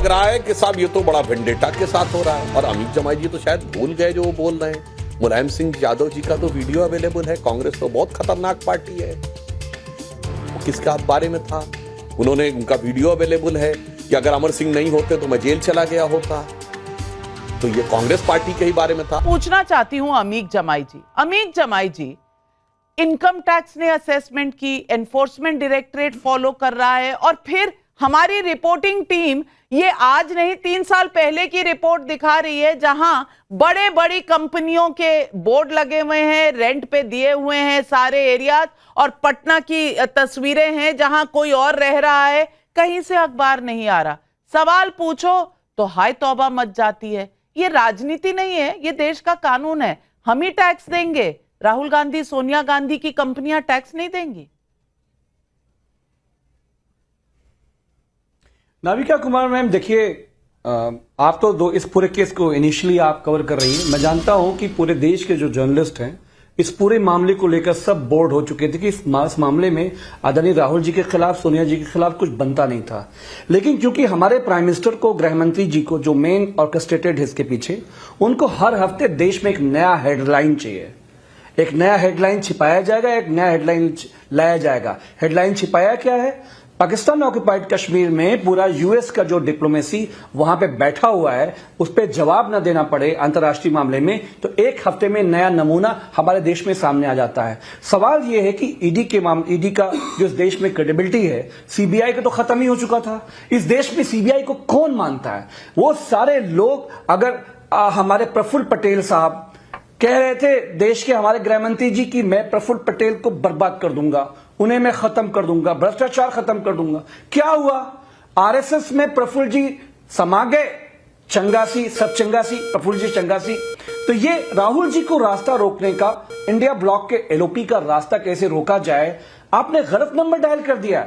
लग रहा है कि साहब ये तो बड़ा वेंडेटा के साथ हो रहा है। और अमित जमाई जी तो शायद भूल गए जो वो बोल रहे हैं। मुलायम सिंह यादव जी का तो वीडियो अवेलेबल है। कांग्रेस तो बहुत खतरनाक पार्टी है। वो किसके बारे में था? उन्होंने, उनका वीडियो अवेलेबल है कि अगर अमर सिंह नहीं होते तो मैं जेल चला गया होता। तो ये कांग्रेस पार्टी के ही बारे में था। पूछना चाहती हूं अमीक जमाई जी, इनकम टैक्स ने असेसमेंट की, एनफोर्समेंट डायरेक्टरेट फॉलो कर रहा है, और फिर हमारी रिपोर्टिंग टीम ये आज नहीं 3 साल पहले की रिपोर्ट दिखा रही है, जहां बड़े बड़ी कंपनियों के बोर्ड लगे हुए हैं, रेंट पे दिए हुए हैं सारे एरियाज, और पटना की तस्वीरें हैं जहां कोई और रह रहा है, कहीं से अखबार नहीं आ रहा। सवाल पूछो तो हाय तौबा मच जाती है। ये राजनीति नहीं है, ये देश का कानून है। हम ही टैक्स देंगे, राहुल गांधी, सोनिया गांधी की कंपनियां टैक्स नहीं देंगी। नाविका कुमार मैम, देखिए, आप तो इस पूरे केस को इनिशियली आप कवर कर रही हैं। मैं जानता हूं कि पूरे देश के जो जर्नलिस्ट हैं इस पूरे मामले को लेकर सब बोर्ड हो चुके थे कि इस मामले में आदरणीय राहुल जी के खिलाफ, सोनिया जी के खिलाफ कुछ बनता नहीं था। लेकिन क्योंकि हमारे प्राइम मिनिस्टर को, गृह मंत्री जी को, जो मेन ऑर्केस्ट्रेटेड है इसके पीछे, उनको हर हफ्ते देश में एक नया हेडलाइन चाहिए। एक नया हेडलाइन छिपाया जाएगा, एक नया हेडलाइन लाया जाएगा। हेडलाइन छिपाया क्या है? पाकिस्तान ऑक्युपाइड कश्मीर में पूरा यूएस का जो डिप्लोमेसी वहां पे बैठा हुआ है, उस पर जवाब न देना पड़े अंतर्राष्ट्रीय मामले में, तो एक हफ्ते में नया नमूना हमारे देश में सामने आ जाता है। सवाल यह है कि ईडी का जो इस देश में क्रेडिबिलिटी है, सीबीआई का तो खत्म ही हो चुका था। इस देश में सीबीआई को कौन मानता है? वो सारे लोग, अगर हमारे प्रफुल्ल पटेल साहब कह रहे थे देश के हमारे गृह मंत्री जी की, मैं प्रफुल्ल पटेल को बर्बाद कर दूंगा, उन्हें मैं खत्म कर दूंगा, भ्रष्टाचार खत्म कर दूंगा। क्या हुआ? आरएसएस में प्रफुल्ल जी समा गए, चंगासी, सब चंगासी, प्रफुल्ल जी चंगासी। तो ये राहुल जी को रास्ता रोकने का, इंडिया ब्लॉक के एलओपी का रास्ता कैसे रोका जाए, आपने गलत नंबर डायल कर दिया।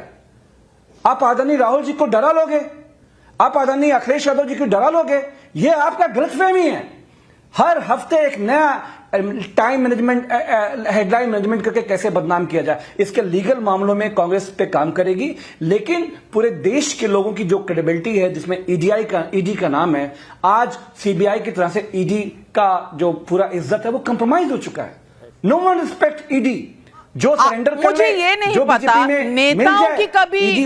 आप आदरणीय राहुल जी को डरा लोगे, आप आदरणीय अखिलेश यादव जी को डरा लोगे, ये आपका गलतफहमी है। हर हफ्ते एक नया टाइम मैनेजमेंट, हेडलाइन मैनेजमेंट करके कैसे बदनाम किया जाए, इसके लीगल मामलों में कांग्रेस पे काम करेगी। लेकिन पूरे देश के लोगों की जो क्रेडिबिलिटी है, जिसमें ईडी का नाम है, आज सीबीआई की तरह से ईडी का जो पूरा इज्जत है वो कंप्रोमाइज हो चुका है। No one respect ED. जो सरेंडर कर मुझे ये नहीं पता नेताओं की कभी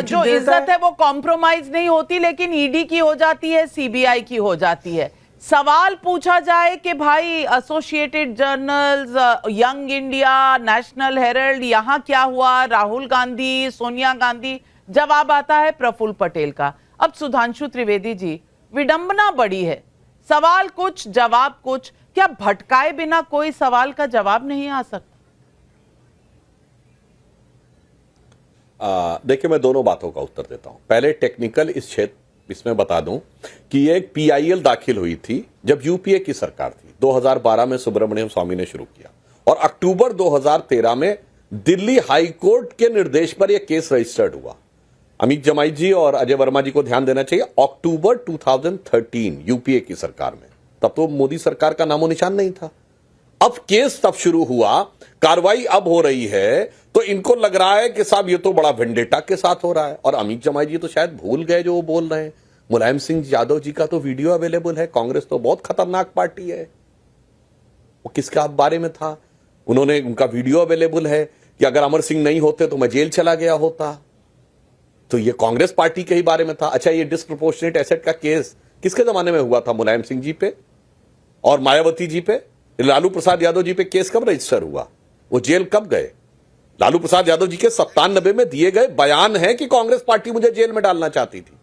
जो इज्जत है वो कॉम्प्रोमाइज नहीं होती, लेकिन ईडी की हो जाती है, सीबीआई की हो जाती है। सवाल पूछा जाए कि भाई associated journals, young India, national Herald, यहां क्या हुआ, राहुल गांधी, सोनिया गांधी, जवाब आता है प्रफुल्ल पटेल का। अब सुधांशु त्रिवेदी जी, विडंबना बड़ी है, सवाल कुछ जवाब कुछ, क्या भटकाए बिना कोई सवाल का जवाब नहीं आ सकता? देखिए, मैं दोनों बातों का उत्तर देता हूं। पहले टेक्निकल इस क्षेत्र, इसमें बता दूं कि ये एक पीआईएल दाखिल हुई थी जब यूपीए की सरकार थी। 2012 में सुब्रमण्यम स्वामी ने शुरू किया, और अक्टूबर 2013 में दिल्ली हाई कोर्ट के निर्देश पर यह केस रजिस्टर्ड हुआ। अमित जमाई जी और अजय वर्मा जी को ध्यान देना चाहिए, अक्टूबर 2013 यूपीए की सरकार में, तब तो मोदी सरकार का नामो निशान नहीं था। अब केस तब शुरू हुआ, कार्रवाई अब हो रही है, तो इनको लग रहा है कि साहब ये तो बड़ा वेंडेटा के साथ हो रहा है। और अमित जमाई जी तो शायद भूल गए जो वो बोल रहे हैं। मुलायम सिंह यादव जी का तो वीडियो अवेलेबल है। कांग्रेस तो बहुत खतरनाक पार्टी है। वो किसके बारे में था? उन्होंने, उनका वीडियो अवेलेबल है कि अगर अमर सिंह नहीं होते तो मैं जेल चला गया होता। तो ये कांग्रेस पार्टी के ही बारे में था। अच्छा, ये डिस्प्रोपोर्शनेट एसेट का केस किसके जमाने में हुआ था? मुलायम सिंह जी पे और मायावती जी पे। लालू प्रसाद यादव जी पे केस कब रजिस्टर हुआ? वो जेल कब गए? लालू प्रसाद यादव जी के 97 में दिए गए बयान है कि कांग्रेस पार्टी मुझे जेल में डालना चाहती थी।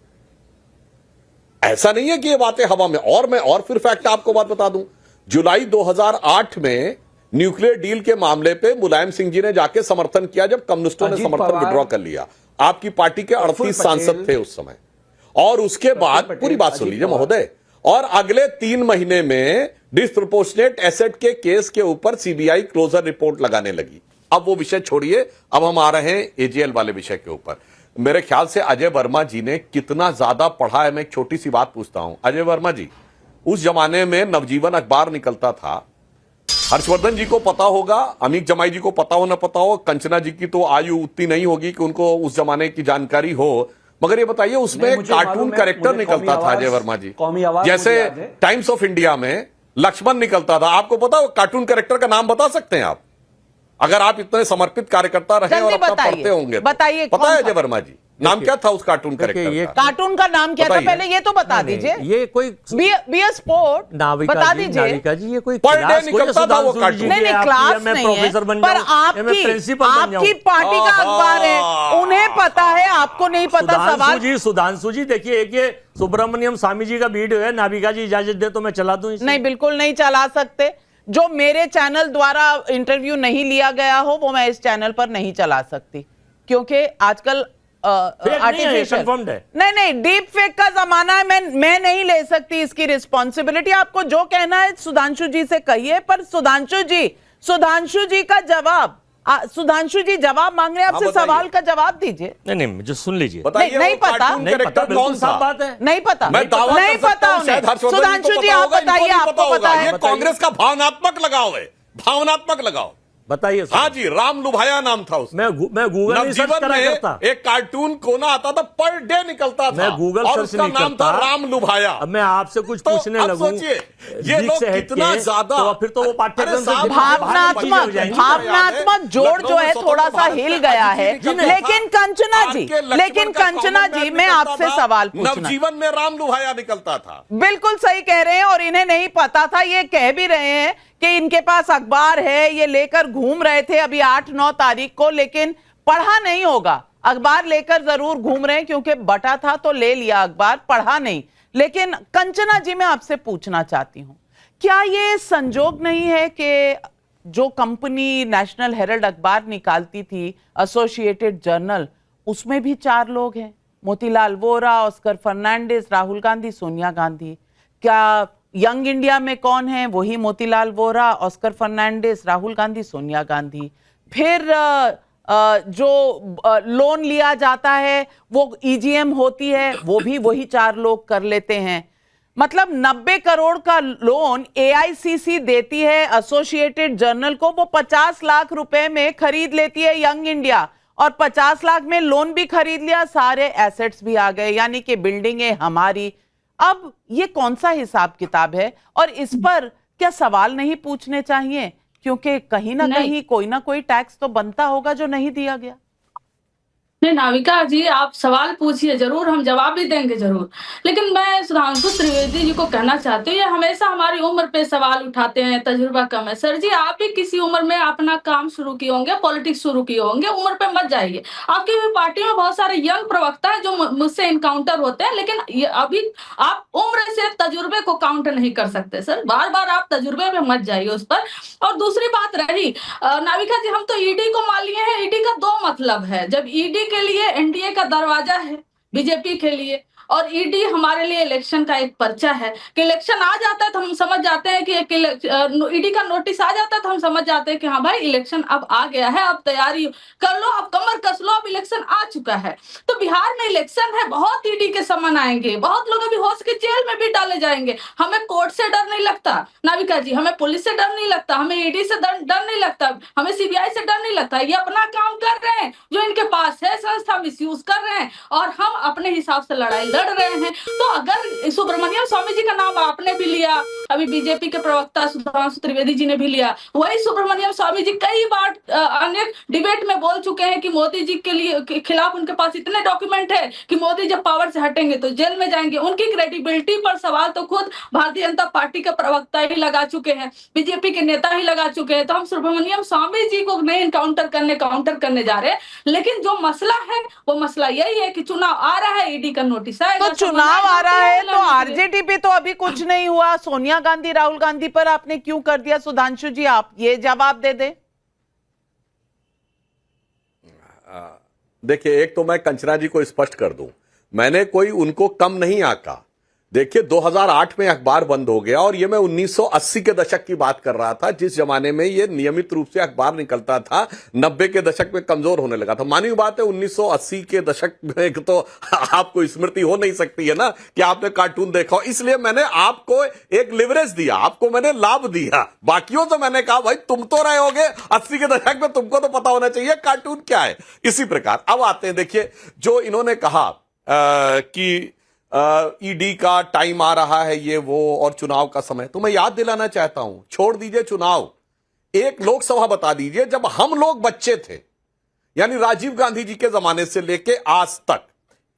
ऐसा नहीं है कि ये बातें हवा में। और मैं और फिर फैक्ट आपको बात बता दूं, जुलाई 2008 में न्यूक्लियर डील के मामले पे मुलायम सिंह जी ने जाके समर्थन किया, जब कम्युनिस्टों ने समर्थन विड्रॉ कर लिया। आपकी पार्टी के 38 सांसद थे उस समय। और उसके बाद, पूरी बात सुन लीजिए महोदय, और अगले 3 महीने में डिस्प्रोपोर्शनेट एसेट के केस के ऊपर सीबीआई क्लोजर रिपोर्ट लगाने लगी। अब वो विषय छोड़िए, अब हम आ रहे हैं एजीएल वाले विषय के ऊपर। मेरे ख्याल से अजय वर्मा जी ने कितना ज्यादा पढ़ा है, मैं एक छोटी सी बात पूछता हूं। अजय वर्मा जी, उस जमाने में नवजीवन अखबार निकलता था, हर्षवर्धन जी को पता होगा, अमित जमाई जी को पता हो ना पता हो, कंचना जी की तो आयु उतनी नहीं होगी कि उनको उस जमाने की जानकारी हो, मगर ये बताइए उसमें नहीं, एक मुझे मालूम कार्टून है, कैरेक्टर मुझे निकलता कौमी था आवाज- अजय वर्मा जी, कौमी आवाज जैसे मुझे याद है। टाइम्स ऑफ इंडिया में लक्ष्मण निकलता था। आपको पता है वो कार्टून कैरेक्टर का नाम बता सकते हैं आप, अगर आप इतने समर्पित कार्यकर्ता रहे जल्दी और अपना बताइए, पढ़ते होंगे तो। बताइए, पता कौन है था? अजय वर्मा जी नाम क्या था उस कार्टून कैरेक्टर ये का? कार्टून का नाम क्या था बताइए। पहले ये तो बता दीजिए। ये कोई बी अ स्पोर्ट नाविका बता जी, दीजिए। नाविका जी, ये कोई पर डे क्लास कोई निकलता था वो सुधांशु जी कार्टून। की नहीं नहीं आपकी क्लास या मैं नहीं प्रोफेसर है, बन पर जाऊं, या मैं आपकी प्रिंसिपल बन आपकी जाऊं। पार्टी का अखबार है, उन्हें पता है, आपको नहीं पता। सवाल सुधांशु जी देखिए, एक ये सुब्रमण्यम स्वामी जी का वीडियो है, नाविका जी इजाजत दे तो मैं चला दूं इसे। नहीं, बिल्कुल नहीं चला सकते। जो मेरे चैनल द्वारा इंटरव्यू नहीं लिया गया हो वो मैं इस चैनल पर नहीं चला सकती, क्योंकि आजकल आर्टिफिशियल confirmed है। नहीं डीप फेक का जमाना है। मैं नहीं ले सकती इसकी रिस्पॉन्सिबिलिटी। आपको जो कहना है सुधांशु जी से कहिए, पर सुधांशु जी का जवाब, सुधांशु जी जवाब मांग रहे हैं आपसे, बताइए। सवाल का जवाब दीजिए। नहीं मुझे सुन लीजिए। बताइए नहीं वो पता। कार्टून नहीं पता, कैरेक्टर बिल्कुल कौन साफ सा? बात है। नहीं पता, मैं दावा नहीं कर सकता पता हूं, शायद उन्हें। हर्षवर्धन जी को सुधांशु पता जी आप होगा, इनको बताइए, नहीं पता आपको पता होगा। है? ये कांग्रेस का भावनात्मक लगाव है, भावनात्मक लगाव। बताइए। हाँ जी, राम लुभाया नाम था उसका। मैं गूगल नहीं सर्च नवजीवन करा करता। में एक कार्टून कोना आता था, पर डे निकलता था, मैं गूगल और सर्च उसका नहीं नाम था करता। राम लुभाया। अब मैं आपसे कुछ तो पूछने अब लगूं, सोचिए, ये लीक लोग से हट कितना के, ज्यादा, तो फिर तो वो पाठ्यक्रम अरे से साहब, भावनात्मक जोड़ जो है थोड़ा सा हिल गया है। लेकिन कंचना जी मैं आपसे सवाल पूछना, नवजीवन में राम लुभाया निकलता था। बिल्कुल सही कह रहे हैं, और इन्हें नहीं पता था। ये कह भी रहे हैं कि इनके पास अखबार है, ये लेकर घूम रहे थे अभी 8-9 तारीख को, लेकिन पढ़ा नहीं होगा। अखबार लेकर जरूर घूम रहे हैं क्योंकि बटा था तो ले लिया अखबार, पढ़ा नहीं। लेकिन कंचना जी मैं आपसे पूछना चाहती हूं, क्या ये संजोग नहीं है कि जो कंपनी नेशनल हेराल्ड अखबार निकालती थी, एसोसिएटेड जर्नल, उसमें भी 4 लोग हैं, मोतीलाल वोरा, ऑस्कर फर्नांडिस, राहुल गांधी, सोनिया गांधी। क्या यंग इंडिया में कौन है? वही मोतीलाल वोरा, ऑस्कर फर्नांडिस, राहुल गांधी, सोनिया गांधी। फिर जो लोन लिया जाता है वो ईजीएम होती है, वो भी वही 4 लोग कर लेते हैं। मतलब 90 करोड़ का लोन एआईसीसी देती है एसोसिएटेड जर्नल को, वो 50 लाख रुपए में खरीद लेती है यंग इंडिया, और 50 लाख में लोन भी खरीद लिया, सारे एसेट्स भी आ गए, यानी कि बिल्डिंगें हमारी। अब ये कौन सा हिसाब किताब है? और इस पर क्या सवाल नहीं पूछने चाहिए? क्योंकि कहीं ना कहीं कोई ना कोई टैक्स तो बनता होगा जो नहीं दिया गया। नहीं नाविका जी, आप सवाल पूछिए, जरूर हम जवाब भी देंगे जरूर। लेकिन मैं सुधांशु त्रिवेदी जी को कहना चाहती हूँ, ये हमेशा हमारी उम्र पे सवाल उठाते हैं, तजुर्बा कम है। सर जी, आप भी किसी उम्र में अपना काम शुरू किए होंगे, पॉलिटिक्स शुरू किए होंगे, उम्र पे मत जाइए। आपकी भी पार्टी में बहुत सारे यंग प्रवक्ता हैं जो मुझसे इनकाउंटर होते हैं, लेकिन अभी आप उम्र से तजुर्बे को काउंटर नहीं कर सकते। सर, बार बार आप तजुर्बे पे मत जाइए उस पर। और दूसरी बात रही नाविका जी, हम तो ईडी को मान लिए हैं। ईडी का 2 मतलब है। जब ईडी के लिए एनडीए का दरवाजा है, बीजेपी के लिए, और ईडी हमारे लिए इलेक्शन का एक पर्चा है कि इलेक्शन आ जाता है तो हम समझ जाते हैं कि ईडी का नोटिस आ जाता है तो हम समझ जाते हैं कि हाँ भाई इलेक्शन अब आ गया है, अब तैयारी कर लो, अब कमर कस लो, अब इलेक्शन आ चुका है। तो बिहार में इलेक्शन है, बहुत ईडी के समन आएंगे, बहुत लोग अभी हो सके जेल में भी डाले जाएंगे। हमें कोर्ट से डर नहीं लगता नाविका जी, हमें पुलिस से डर नहीं लगता, हमें ईडी से डर नहीं लगता, हमें सीबीआई से डर नहीं लगता। ये अपना काम कर रहे हैं, जो इनके पास है संस्था मिसयूज कर रहे हैं, और हम अपने हिसाब से लड़ाई लड़ रहे हैं। तो अगर सुब्रमण्यम स्वामी जी का नाम आपने भी लिया, अभी बीजेपी के प्रवक्ता सुधांशु त्रिवेदी जी ने भी लिया, वही सुब्रमण्यम स्वामी जी कई बार अनेक डिबेट में बोल चुके हैं कि मोदी जी के खिलाफ उनके पास इतने डॉक्यूमेंट है कि मोदी जब पावर से हटेंगे तो जेल में जाएंगे। उनकी क्रेडिबिलिटी पर सवाल तो खुद भारतीय जनता पार्टी के प्रवक्ता ही लगा चुके हैं, बीजेपी के नेता ही लगा चुके हैं। तो हम सुब्रमण्यम स्वामी जी को नहीं काउंटर करने जा रहे हैं। लेकिन जो मसला है वो मसला यही है कि चुनाव आ रहा है, ईडी का नोटिस आएगा, तो चुनाव आ रहा है तो आरजेडी पे तो अभी कुछ नहीं हुआ। सोनिया गांधी, राहुल गांधी पर आपने क्यों कर दिया? सुधांशु जी आप ये जवाब दे दे। देखिए, एक तो मैं कंचना जी को स्पष्ट कर दूं, मैंने कोई उनको कम नहीं आंका। देखिए 2008 में अखबार बंद हो गया, और ये मैं 1980 के दशक की बात कर रहा था, जिस जमाने में ये नियमित रूप से अखबार निकलता था। 90 के दशक में कमजोर होने लगा था। मानी बात है, 1980 के दशक में तो आपको स्मृति हो नहीं सकती है ना कि आपने कार्टून देखा हो, इसलिए मैंने आपको एक लिवरेज दिया, आपको मैंने लाभ दिया। बाकियों से मैंने कहा भाई तुम तो रहे होगे 80 के दशक में, तुमको तो पता होना चाहिए कार्टून क्या है। इसी प्रकार अब आते हैं, देखिए जो इन्होंने कहा कि ईडी का टाइम आ रहा है, ये वो, और चुनाव का समय। तो मैं याद दिलाना चाहता हूं, छोड़ दीजिए चुनाव, एक लोकसभा बता दीजिए जब हम लोग बच्चे थे, यानी राजीव गांधी जी के जमाने से लेके आज तक,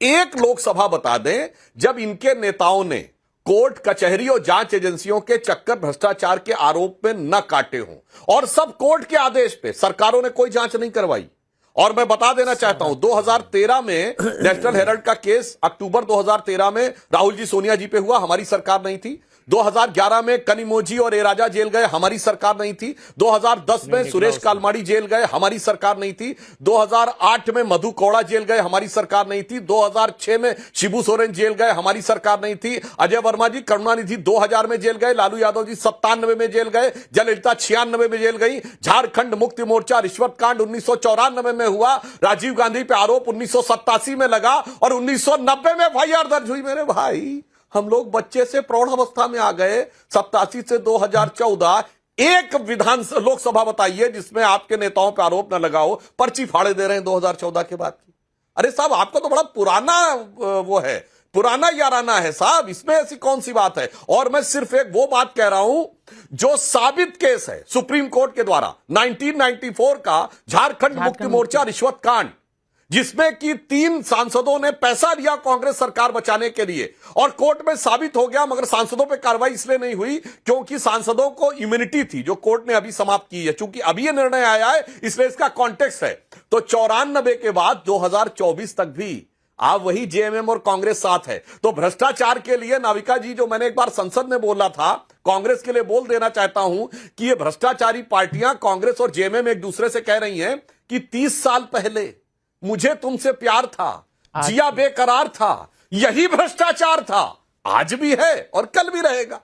एक लोकसभा बता दें जब इनके नेताओं ने कोर्ट कचहरी और जांच एजेंसियों के चक्कर भ्रष्टाचार के आरोप में न काटे हों, और सब कोर्ट के आदेश पे। सरकारों ने कोई जांच नहीं करवाई। और मैं बता देना चाहता हूं, 2013 में नेशनल हेराल्ड का केस अक्टूबर 2013 में राहुल जी सोनिया जी पे हुआ, हमारी सरकार नहीं थी। 2011 में कनिमोझी और एराजा जेल गए, हमारी सरकार नहीं थी। 2010 में सुरेश कालमाड़ी जेल गए, हमारी सरकार नहीं थी। 2008 में मधु कौड़ा जेल गए, हमारी सरकार नहीं थी। 2006 में शिबू सोरेन जेल गए, हमारी सरकार नहीं थी। अजय वर्मा जी, करुणानिधि 2000 में जेल गए, लालू यादव जी 97 में जेल गए, जयललिता 96 में जेल गई। झारखंड मुक्ति मोर्चा रिश्वत कांड 1994 में हुआ, राजीव गांधी पे आरोप 1987 में लगा और 1990 में एफआईआर दर्ज हुई। मेरे भाई, हम लोग बच्चे से प्रौढ़ अवस्था में आ गए। 87 से 2014 एक लोकसभा बताइए जिसमें आपके नेताओं पर आरोप न लगाओ, पर्ची फाड़े दे रहे हैं 2014 के बाद की। अरे साहब, आपका तो बड़ा पुराना वो है, पुराना याराना है साहब, इसमें ऐसी कौन सी बात है। और मैं सिर्फ एक वो बात कह रहा हूं जो साबित केस है सुप्रीम कोर्ट के द्वारा 1994 का झारखंड मुक्ति मोर्चा रिश्वत कांड, जिसमें कि 3 सांसदों ने पैसा लिया कांग्रेस सरकार बचाने के लिए, और कोर्ट में साबित हो गया, मगर सांसदों पे कार्रवाई इसलिए नहीं हुई क्योंकि सांसदों को इम्यूनिटी थी, जो कोर्ट ने अभी समाप्त की है। चूंकि अभी यह निर्णय आया है इसलिए इसका कॉन्टेक्स्ट है। तो 94 के बाद 2024 तक भी आप वही जेएमएम और कांग्रेस साथ है। तो भ्रष्टाचार के लिए नाविका जी, जो मैंने एक बार संसद में बोला था, कांग्रेस के लिए बोल देना चाहता हूं कि ये भ्रष्टाचारी पार्टियां कांग्रेस और जेएमएम एक दूसरे से कह रही हैं कि 30 साल पहले मुझे तुमसे प्यार था, जिया बेकरार था, यही भ्रष्टाचार था, आज भी है और कल भी रहेगा।